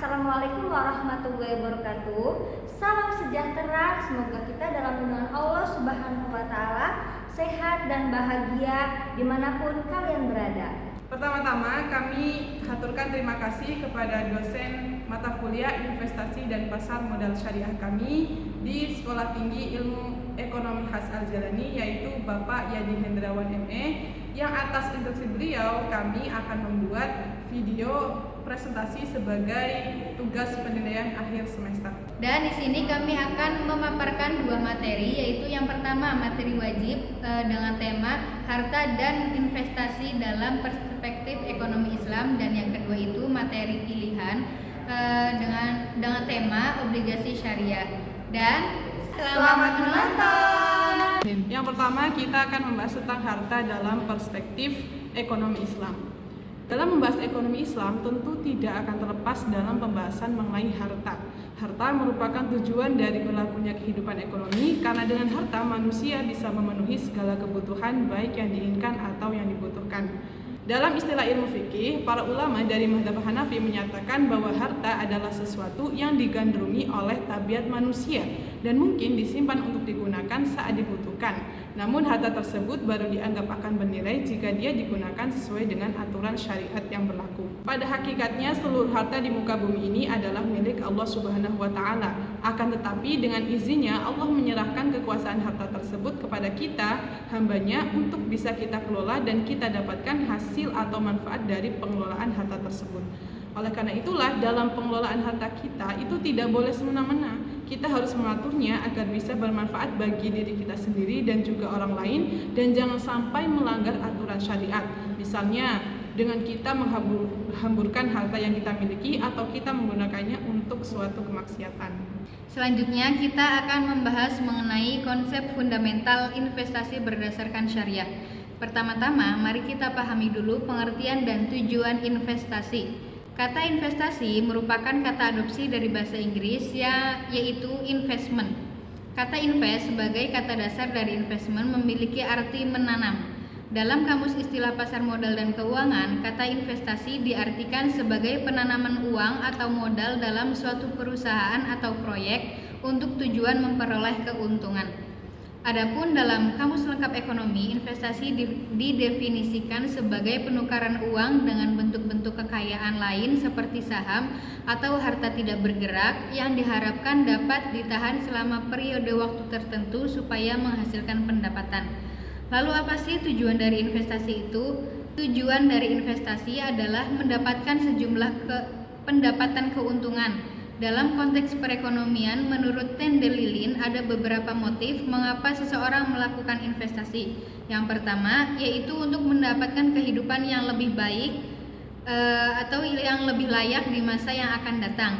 Assalamualaikum warahmatullahi wabarakatuh. Salam sejahtera, semoga kita dalam lindungan Allah Subhanahu wa Ta'ala sehat dan bahagia dimanapun kalian berada. Pertama-tama kami haturkan terima kasih kepada dosen mata kuliah Investasi dan Pasar Modal Syariah kami di Sekolah Tinggi Ilmu Ekonomi Khas Al-Jalani, yaitu Bapak Yadi Hendrawan ME, yang atas instruksi beliau kami akan membuat video presentasi sebagai tugas penilaian akhir semester. Dan di sini kami akan memaparkan dua materi, yaitu yang pertama materi wajib dengan tema harta dan investasi dalam perspektif ekonomi Islam, dan yang kedua itu materi pilihan dengan tema obligasi syariah. Dan selamat menonton. Yang pertama kita akan membahas tentang harta dalam perspektif ekonomi Islam. Dalam membahas ekonomi Islam tentu tidak akan terlepas dalam pembahasan mengenai harta. Harta merupakan tujuan dari berlakunya kehidupan ekonomi, karena dengan harta manusia bisa memenuhi segala kebutuhan baik yang diinginkan atau yang dibutuhkan. Dalam istilah ilmu fikih, para ulama dari mazhab Hanafi menyatakan bahwa harta adalah sesuatu yang digandrungi oleh tabiat manusia dan mungkin disimpan untuk digunakan saat dibutuhkan. Namun harta tersebut baru dianggap akan bernilai jika dia digunakan sesuai dengan aturan syariat yang berlaku. Pada hakikatnya seluruh harta di muka bumi ini adalah milik Allah Subhanahu wa Ta'ala. Akan tetapi dengan izinnya Allah menyerahkan kekuasaan harta tersebut kepada kita, hambanya, untuk bisa kita kelola dan kita dapatkan hasil atau manfaat dari pengelolaan harta tersebut. Oleh karena itulah dalam pengelolaan harta kita itu tidak boleh semena-mena. Kita harus mengaturnya agar bisa bermanfaat bagi diri kita sendiri dan juga orang lain, dan jangan sampai melanggar aturan syariat. Misalnya dengan kita menghamburkan harta yang kita miliki atau kita menggunakannya untuk suatu kemaksiatan. Selanjutnya kita akan membahas mengenai konsep fundamental investasi berdasarkan syariah. Pertama-tama mari kita pahami dulu pengertian dan tujuan investasi. Kata investasi merupakan kata adopsi dari bahasa Inggris yaitu investment. Kata invest sebagai kata dasar dari investment memiliki arti menanam. Dalam kamus istilah pasar modal dan keuangan, kata investasi diartikan sebagai penanaman uang atau modal dalam suatu perusahaan atau proyek untuk tujuan memperoleh keuntungan. Adapun dalam Kamus Lengkap Ekonomi, investasi didefinisikan sebagai penukaran uang dengan bentuk-bentuk kekayaan lain seperti saham atau harta tidak bergerak yang diharapkan dapat ditahan selama periode waktu tertentu supaya menghasilkan pendapatan. Lalu apa sih tujuan dari investasi itu? Tujuan dari investasi adalah mendapatkan sejumlah pendapatan keuntungan. Dalam konteks perekonomian, menurut Tendelilin ada beberapa motif mengapa seseorang melakukan investasi. Yang pertama yaitu untuk mendapatkan kehidupan yang lebih baik atau yang lebih layak di masa yang akan datang.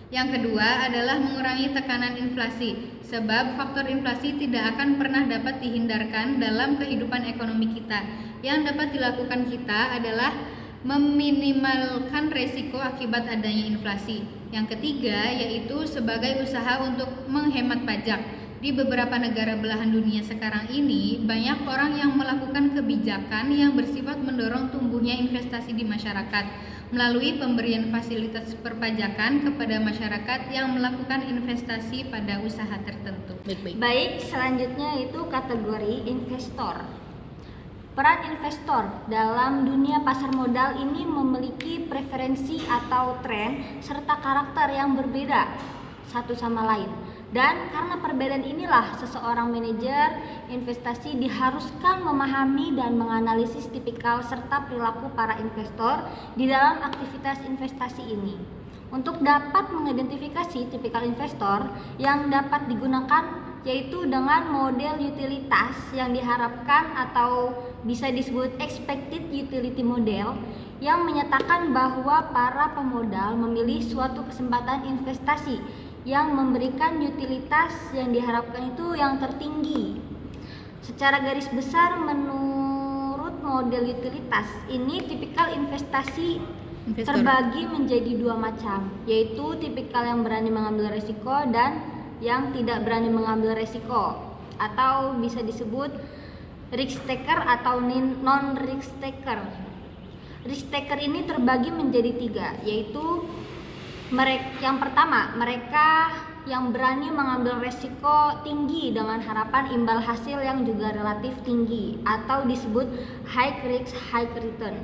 Yang kedua adalah mengurangi tekanan inflasi, sebab faktor inflasi tidak akan pernah dapat dihindarkan dalam kehidupan ekonomi kita. Yang dapat dilakukan kita adalah meminimalkan resiko akibat adanya inflasi. Yang ketiga yaitu sebagai usaha untuk menghemat pajak. Di beberapa negara belahan dunia sekarang ini, banyak orang yang melakukan kebijakan yang bersifat mendorong tumbuhnya investasi di masyarakat melalui pemberian fasilitas perpajakan kepada masyarakat yang melakukan investasi pada usaha tertentu. Baik, selanjutnya itu kategori investor. Peran investor dalam dunia pasar modal ini memiliki preferensi atau tren serta karakter yang berbeda satu sama lain. Dan karena perbedaan inilah seseorang manajer investasi diharuskan memahami dan menganalisis tipikal serta perilaku para investor di dalam aktivitas investasi ini. Untuk dapat mengidentifikasi tipikal investor yang dapat digunakan yaitu dengan model utilitas yang diharapkan atau bisa disebut expected utility model, yang menyatakan bahwa para pemodal memilih suatu kesempatan investasi yang memberikan utilitas yang diharapkan itu yang tertinggi. Secara garis besar menurut model utilitas ini tipikal investasi terbagi menjadi dua macam, yaitu tipikal yang berani mengambil risiko dan yang tidak berani mengambil resiko, atau bisa disebut risk taker atau non risk taker. Risk taker ini terbagi menjadi tiga, yaitu Yang pertama, mereka yang berani mengambil resiko tinggi dengan harapan imbal hasil yang juga relatif tinggi atau disebut high risk high return.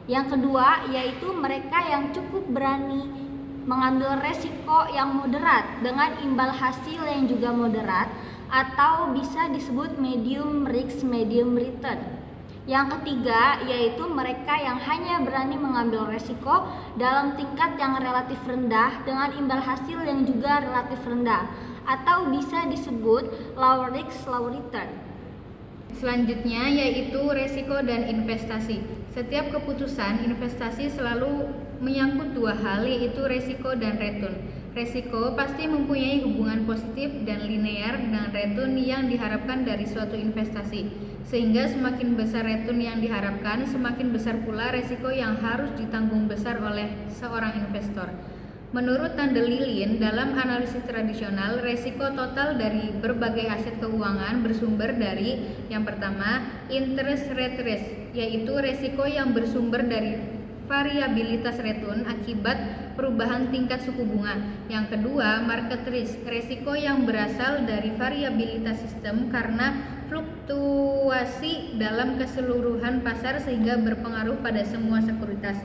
Yang kedua, yaitu mereka yang cukup berani mengambil resiko yang moderat dengan imbal hasil yang juga moderat atau bisa disebut medium risk medium return. Yang ketiga, yaitu mereka yang hanya berani mengambil resiko dalam tingkat yang relatif rendah dengan imbal hasil yang juga relatif rendah atau bisa disebut low risk low return. Selanjutnya yaitu resiko dan investasi. Setiap keputusan investasi selalu menyangkut dua hal, yaitu resiko dan return. Resiko pasti mempunyai hubungan positif dan linear dengan return yang diharapkan dari suatu investasi. Sehingga semakin besar return yang diharapkan, semakin besar pula resiko yang harus ditanggung besar oleh seorang investor. Menurut Tande Lilin, dalam analisis tradisional, resiko total dari berbagai aset keuangan bersumber dari yang pertama, interest rate risk, yaitu resiko yang bersumber dari variabilitas return akibat perubahan tingkat suku bunga. Yang kedua, market risk, resiko yang berasal dari variabilitas sistem karena fluktuasi dalam keseluruhan pasar sehingga berpengaruh pada semua sekuritas.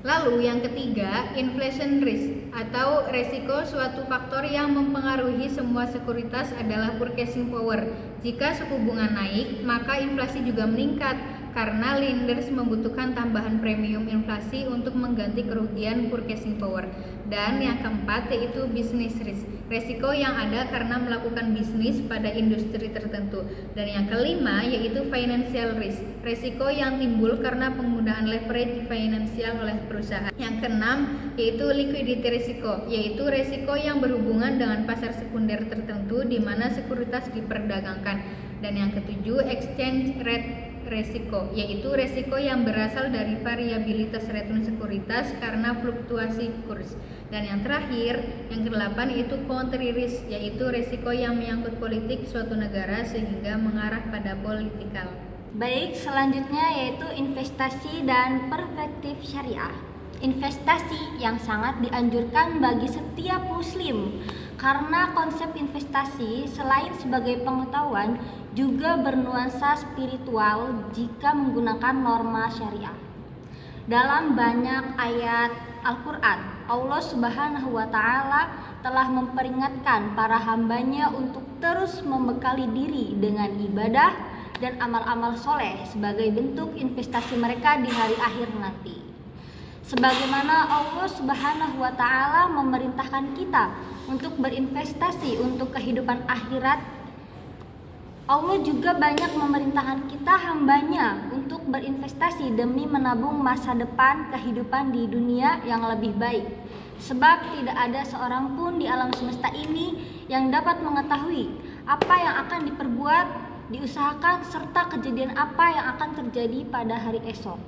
Lalu yang ketiga, inflation risk atau resiko suatu faktor yang mempengaruhi semua sekuritas adalah purchasing power. Jika suku bunga naik, maka inflasi juga meningkat karena lenders membutuhkan tambahan premium inflasi untuk mengganti kerugian purchasing power. Dan yang keempat yaitu business risk, resiko yang ada karena melakukan bisnis pada industri tertentu. Dan yang kelima yaitu financial risk, resiko yang timbul karena penggunaan leverage finansial oleh perusahaan. Yang keenam yaitu liquidity risiko, yaitu resiko yang berhubungan dengan pasar sekunder tertentu di mana sekuritas diperdagangkan. Dan yang ketujuh exchange rate resiko, yaitu resiko yang berasal dari variabilitas return sekuritas karena fluktuasi kurs. Dan yang terakhir, yang kedelapan yaitu country risk, yaitu resiko yang menyangkut politik suatu negara sehingga mengarah pada politikal. Baik, selanjutnya yaitu investasi dan perspektif syariah. Investasi yang sangat dianjurkan bagi setiap muslim karena konsep investasi selain sebagai pengetahuan juga bernuansa spiritual jika menggunakan norma syariah. Dalam banyak ayat Al-Quran, Allah Subhanahu wa Ta'ala telah memperingatkan para hambanya untuk terus membekali diri dengan ibadah dan amal-amal soleh sebagai bentuk investasi mereka di hari akhir nanti. Sebagaimana Allah Subhanahu wa Ta'ala memerintahkan kita untuk berinvestasi untuk kehidupan akhirat, Allah juga banyak memerintahkan kita hambanya untuk berinvestasi demi menabung masa depan kehidupan di dunia yang lebih baik. Sebab tidak ada seorang pun di alam semesta ini yang dapat mengetahui apa yang akan diperbuat, diusahakan, serta kejadian apa yang akan terjadi pada hari esok.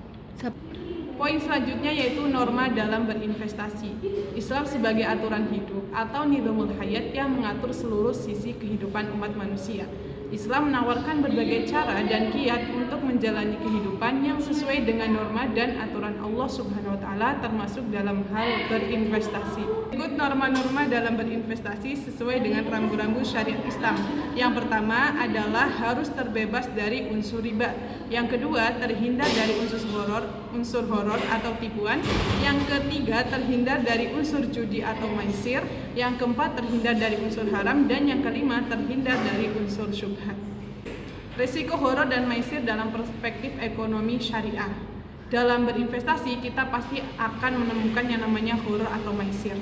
Poin selanjutnya yaitu norma dalam berinvestasi. Islam sebagai aturan hidup atau nizamul hayat yang mengatur seluruh sisi kehidupan umat manusia. Islam menawarkan berbagai cara dan kiat untuk menjalani kehidupan yang sesuai dengan norma dan aturan Allah Subhanahu wa Ta'ala, termasuk dalam hal berinvestasi. Ikut norma-norma dalam berinvestasi sesuai dengan rambu-rambu syariat Islam. Yang pertama adalah harus terbebas dari unsur riba. Yang kedua, terhindar dari unsur horor atau tipuan. Yang ketiga, terhindar dari unsur judi atau maisir. Yang keempat, terhindar dari unsur haram. Dan yang kelima, terhindar dari unsur syubhat. Risiko horor dan maisir dalam perspektif ekonomi syariah. Dalam berinvestasi, kita pasti akan menemukan yang namanya horor atau maisir.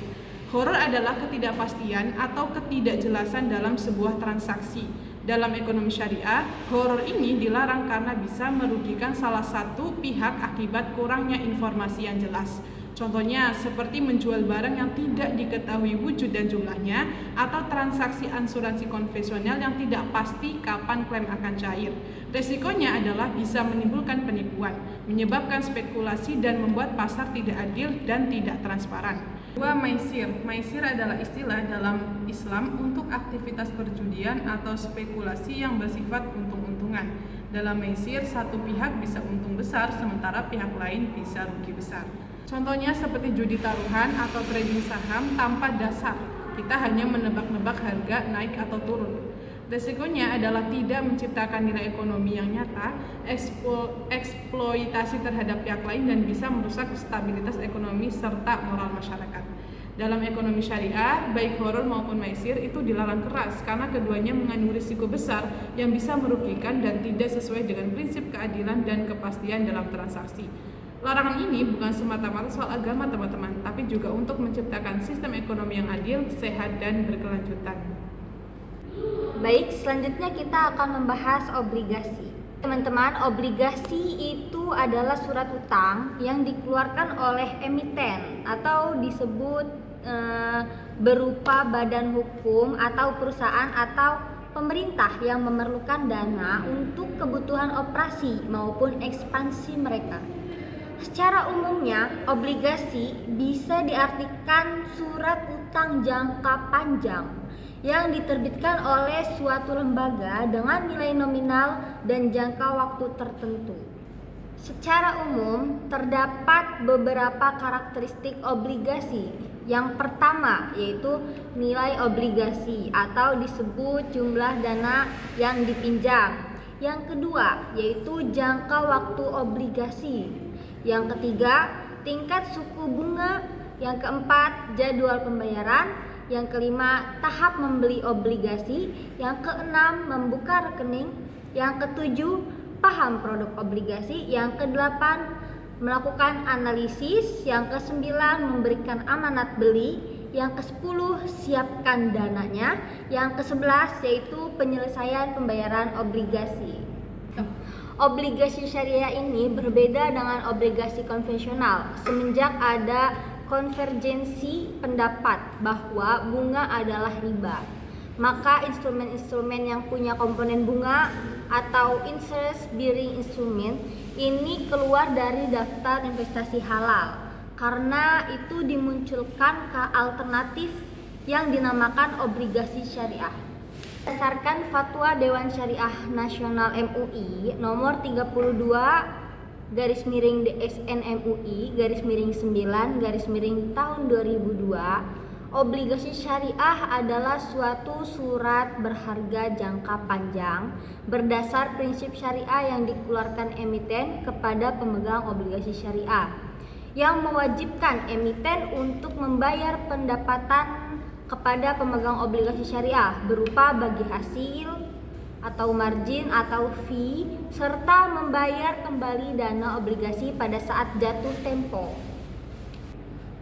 Horor adalah ketidakpastian atau ketidakjelasan dalam sebuah transaksi. Dalam ekonomi syariah, horor ini dilarang karena bisa merugikan salah satu pihak akibat kurangnya informasi yang jelas. Contohnya seperti menjual barang yang tidak diketahui wujud dan jumlahnya, atau transaksi asuransi konvensional yang tidak pasti kapan klaim akan cair. Resikonya adalah bisa menimbulkan penipuan, menyebabkan spekulasi dan membuat pasar tidak adil dan tidak transparan. Dua, maisir. Maisir adalah istilah dalam Islam untuk aktivitas perjudian atau spekulasi yang bersifat untung-untungan. Dalam maisir, satu pihak bisa untung besar sementara pihak lain bisa rugi besar. Contohnya seperti judi taruhan atau trading saham tanpa dasar. Kita hanya menebak-nebak harga naik atau turun. Resikonya adalah tidak menciptakan nilai ekonomi yang nyata, eksploitasi terhadap pihak lain, dan bisa merusak stabilitas ekonomi serta moral masyarakat. Dalam ekonomi syariah, baik horor maupun maisir itu dilarang keras karena keduanya mengandung risiko besar yang bisa merugikan dan tidak sesuai dengan prinsip keadilan dan kepastian dalam transaksi. Larangan ini bukan semata-mata soal agama teman-teman, tapi juga untuk menciptakan sistem ekonomi yang adil, sehat, dan berkelanjutan. Baik, selanjutnya kita akan membahas obligasi. Teman-teman, obligasi itu adalah surat utang yang dikeluarkan oleh emiten atau disebut berupa badan hukum atau perusahaan atau pemerintah yang memerlukan dana untuk kebutuhan operasi maupun ekspansi mereka. Secara umumnya, obligasi bisa diartikan surat utang jangka panjang yang diterbitkan oleh suatu lembaga dengan nilai nominal dan jangka waktu tertentu. Secara umum, terdapat beberapa karakteristik obligasi. Yang pertama yaitu nilai obligasi atau disebut jumlah dana yang dipinjam. Yang kedua yaitu jangka waktu obligasi. Yang ketiga, tingkat suku bunga. Yang keempat, jadwal pembayaran. Yang kelima, tahap membeli obligasi. Yang keenam, membuka rekening. Yang ketujuh, paham produk obligasi. Yang kedelapan, melakukan analisis. Yang kesembilan, memberikan amanat beli. Yang kesepuluh, siapkan dananya. Yang kesebelas, yaitu penyelesaian pembayaran obligasi. Obligasi syariah ini berbeda dengan obligasi konvensional semenjak ada konvergensi pendapat bahwa bunga adalah riba. Maka instrumen-instrumen yang punya komponen bunga atau interest bearing instrument ini keluar dari daftar investasi halal karena itu dimunculkan ke alternatif yang dinamakan obligasi syariah. Berdasarkan Fatwa Dewan Syariah Nasional MUI nomor 32/DSN MUI/9/tahun 2002, obligasi syariah adalah suatu surat berharga jangka panjang berdasar prinsip syariah yang dikeluarkan emiten kepada pemegang obligasi syariah yang mewajibkan emiten untuk membayar pendapatan kepada pemegang obligasi syariah berupa bagi hasil atau margin atau fee serta membayar kembali dana obligasi pada saat jatuh tempo.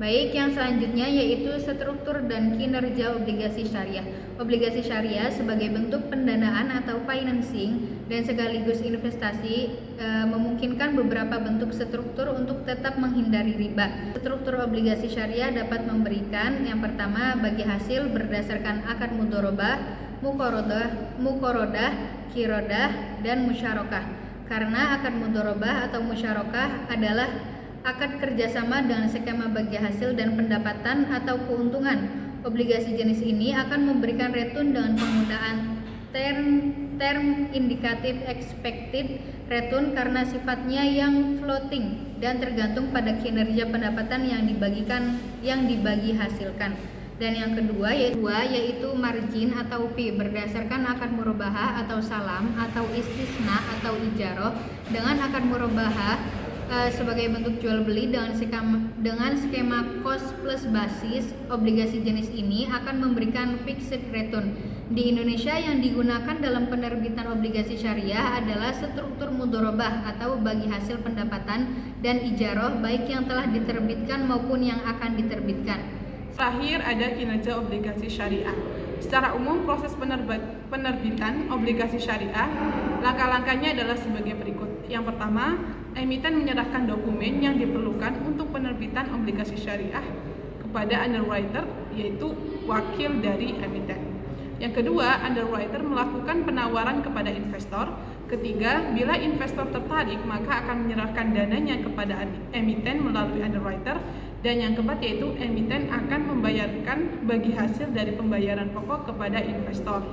Baik, yang selanjutnya yaitu struktur dan kinerja obligasi syariah. Obligasi syariah sebagai bentuk pendanaan atau financing dan sekaligus investasi memungkinkan beberapa bentuk struktur untuk tetap menghindari riba. Struktur obligasi syariah dapat memberikan yang pertama bagi hasil berdasarkan akad mudharabah, mukorodah, kirodah, dan musyarakah. Karena akad mudharabah atau musyarakah adalah akad kerjasama dengan skema bagi hasil dan pendapatan atau keuntungan. Obligasi jenis ini akan memberikan return dengan penggunaan term indikatif expected return karena sifatnya yang floating dan tergantung pada kinerja pendapatan yang dibagi hasilkan. Dan yang kedua yaitu margin atau fee berdasarkan akad murabahah atau salam atau istisna atau ijaroh. Dengan akad murabahah sebagai bentuk jual beli dengan skema cost plus basis, obligasi jenis ini akan memberikan fixed return. Di Indonesia yang digunakan dalam penerbitan obligasi syariah adalah struktur mudharabah atau bagi hasil pendapatan dan ijaroh baik yang telah diterbitkan maupun yang akan diterbitkan. Terakhir ada kinerja obligasi syariah. Secara umum proses penerbitan obligasi syariah langkah-langkahnya adalah sebagai berikut. Yang pertama, emiten menyerahkan dokumen yang diperlukan untuk penerbitan obligasi syariah kepada underwriter, yaitu wakil dari emiten. Yang kedua, underwriter melakukan penawaran kepada investor. Ketiga, bila investor tertarik maka akan menyerahkan dananya kepada emiten melalui underwriter. Dan yang keempat yaitu emiten akan membayarkan bagi hasil dari pembayaran pokok kepada investor.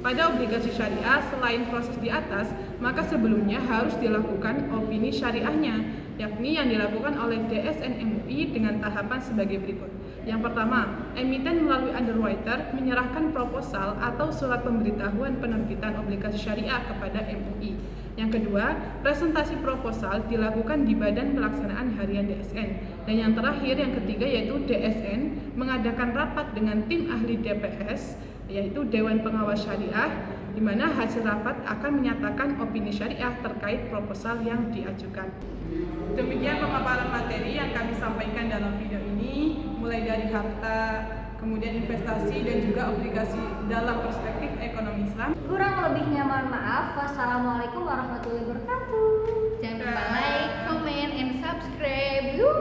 Pada obligasi syariah, selain proses di atas, maka sebelumnya harus dilakukan opini syariahnya. yakni yang dilakukan oleh DSN MUI dengan tahapan sebagai berikut. Yang pertama, emiten melalui underwriter menyerahkan proposal atau surat pemberitahuan penerbitan obligasi syariah kepada MUI. Yang kedua, presentasi proposal dilakukan di Badan Pelaksanaan Harian DSN. Dan yang terakhir, yang ketiga, yaitu DSN mengadakan rapat dengan tim ahli DPS, yaitu Dewan Pengawas Syariah, di mana hasil rapat akan menyatakan opini syariah terkait proposal yang diajukan. Demikian pemaparan materi yang kami sampaikan dalam video ini, mulai dari harta, kemudian investasi, dan juga obligasi dalam perspektif ekonomi Islam. Kurang lebihnya mohon maaf. Wassalamualaikum warahmatullahi wabarakatuh. Jangan lupa like, comment, and subscribe. Yuh.